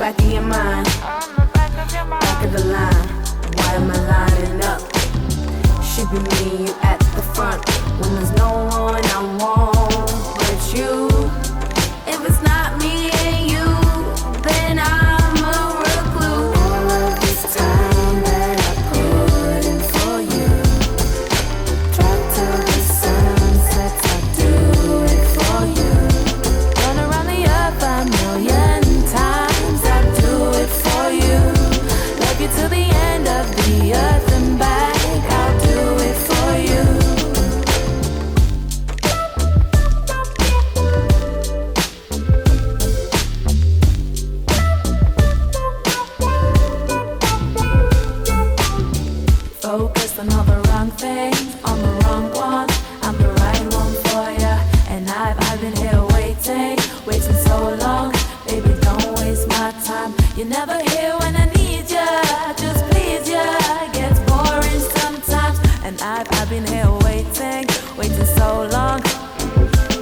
back of your mind, back of the line. Why am I lining up? Should be me and you at the front. When there's no one I won't hurt you. If it's not me and you, then I'm a recluse. All of this time that I put in for you, drop till the sun sets, I do it for you. Run around the earth 1,000,000 times, I do it for you. Love you till the end of the earth and back, I'll do it for you. Focused on all the wrong things, on the wrong one. I'm the right one for ya, and I've been here waiting so long. Baby, don't waste my time. You're never here when I need ya, just please ya. Gets boring sometimes, and I've been here waiting so long.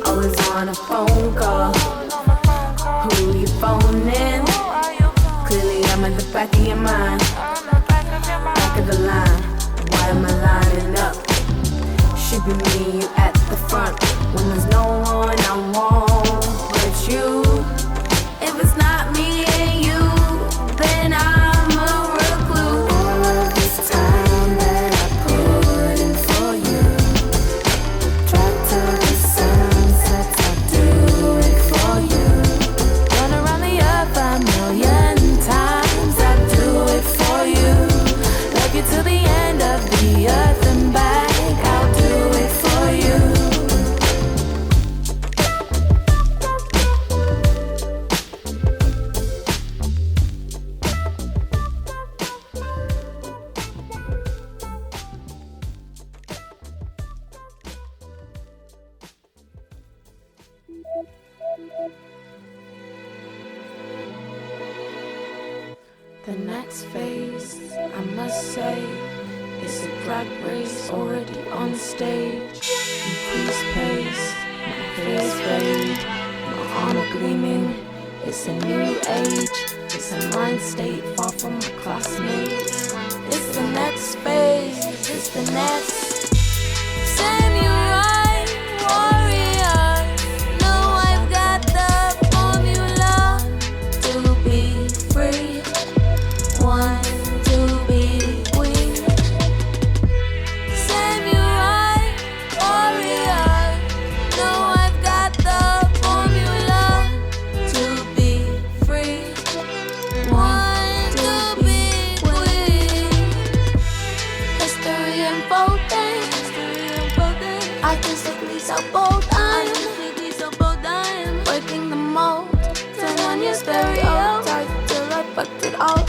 Always on a phone call. Who you phoning? Clearly I'm at the back of your mind, back of the line. Why am I lining up? Should be me and you at the front. When there's no one I won't hurt you. If it's not me and you, then I'm a recluse. All of this time that I put in for you, drop till the sun sets, I do it for you. Run around the earth 1,000,000 times, I do it for you. Love you till the end of the earth and back, I'll do it for you. The next phase, I must say, is a drag race already on stage. Increased pace, my fears fade, my armor gleaming. It's a new age, it's a mind state far from my classmates. It's the next phase, it's the next samurai warrior. No, I've got the formula to be free. One to be queen. Samurai warrior. No, I've got the formula to be free. One to be queen. History unfolding. Artistically so bold I am. Breaking the mold. Turn on your stereo. Tight till I fucked it all.